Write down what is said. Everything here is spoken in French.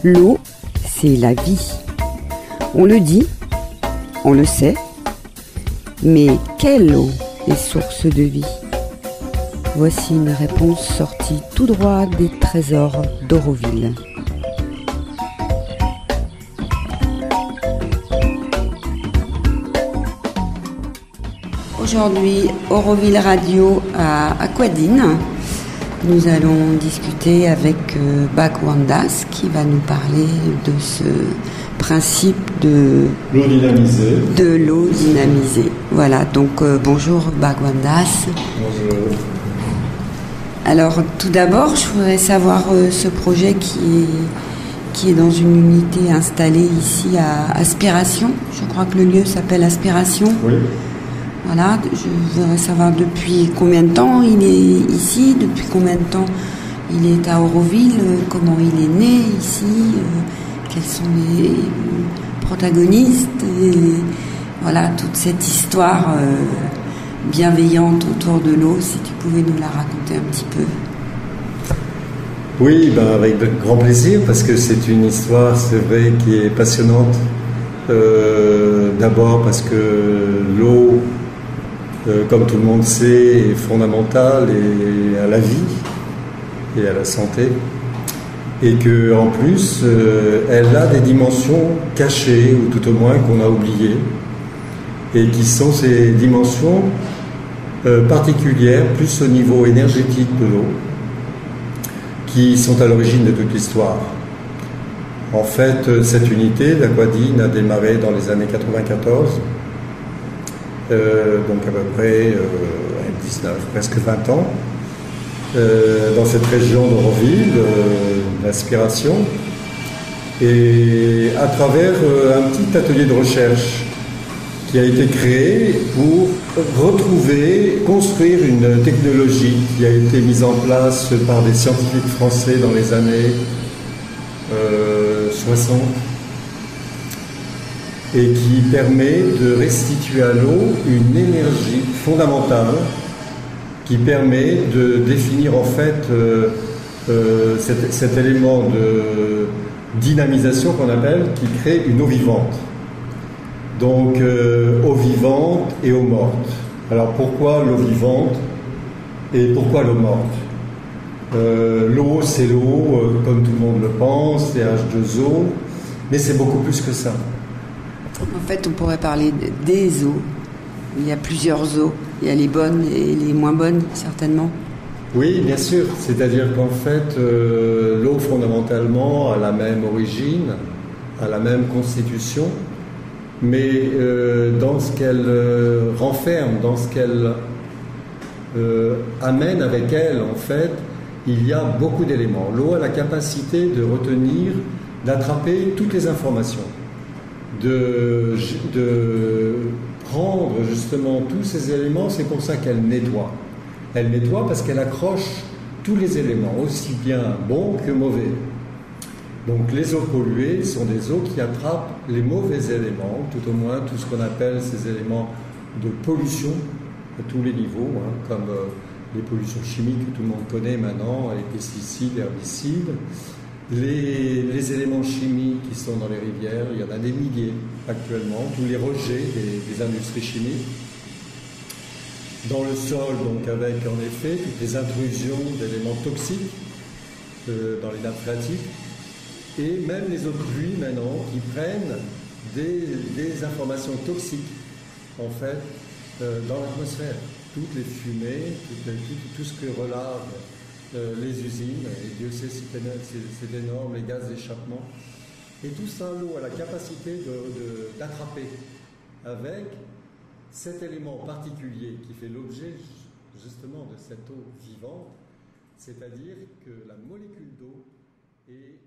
L'eau, c'est la vie. On le dit, on le sait, mais quelle eau est source de vie? Voici une réponse sortie tout droit des trésors d'Auroville. Aujourd'hui, Auroville Radio à Aquadine. Nous allons discuter avec Bagwandas qui va nous parler de ce principe de l'eau dynamisée. Voilà, donc bonjour Bagwandas. Bonjour. Alors tout d'abord, je voudrais savoir ce projet qui est dans une unité installée ici à Aspiration. Je crois que le lieu s'appelle Aspiration. Oui. Voilà, je voudrais savoir depuis combien de temps il est ici, depuis combien de temps il est à Auroville, comment il est né ici, quels sont les protagonistes, et voilà, toute cette histoire bienveillante autour de l'eau, si tu pouvais nous la raconter un petit peu. Oui, avec grand plaisir, parce que c'est une histoire, c'est vrai, qui est passionnante. D'abord parce que l'eau, comme tout le monde sait, est fondamentale à la vie et à la santé, et que en plus, elle a des dimensions cachées, ou tout au moins qu'on a oubliées, et qui sont ces dimensions particulières, plus au niveau énergétique de l'eau, qui sont à l'origine de toute l'histoire. En fait, cette unité d'Aquadine a démarré dans les années 94, donc à peu près 19, presque 20 ans, dans cette région d'Auroville, d'Aspiration, et à travers un petit atelier de recherche qui a été créé pour retrouver, construire une technologie qui a été mise en place par des scientifiques français dans les années 60, et qui permet de restituer à l'eau une énergie fondamentale qui permet de définir en fait cet élément de dynamisation qu'on appelle, qui crée une eau vivante. Donc eau vivante et eau morte. Alors pourquoi l'eau vivante et pourquoi l'eau morte? L'eau, c'est l'eau, comme tout le monde le pense, c'est H2O, mais c'est beaucoup plus que ça. En fait, on pourrait parler des eaux. Il y a plusieurs eaux. Il y a les bonnes et les moins bonnes, certainement. Oui, bien sûr. C'est-à-dire qu'en fait, l'eau, fondamentalement, a la même origine, a la même constitution, mais dans ce qu'elle renferme, dans ce qu'elle amène avec elle, en fait, il y a beaucoup d'éléments. L'eau a la capacité de retenir, d'attraper toutes les informations, de prendre justement tous ces éléments. C'est pour ça qu'elle nettoie. Elle nettoie parce qu'elle accroche tous les éléments, aussi bien bons que mauvais. Donc les eaux polluées sont des eaux qui attrapent les mauvais éléments, tout au moins tout ce qu'on appelle ces éléments de pollution à tous les niveaux, comme les pollutions chimiques que tout le monde connaît maintenant, les pesticides, herbicides, les éléments chimiques qui sont dans les rivières, il y en a des milliers actuellement, tous les rejets des industries chimiques. Dans le sol, donc avec en effet toutes les intrusions d'éléments toxiques dans les nappes phréatiques, et même les eaux de pluie maintenant qui prennent des informations toxiques en fait dans l'atmosphère. Toutes les fumées, tout ce que relavent les usines, et Dieu sait si c'est énorme, les gaz d'échappement. Et tout ça, l'eau a la capacité d'attraper avec cet élément particulier qui fait l'objet justement de cette eau vivante, c'est-à-dire que la molécule d'eau est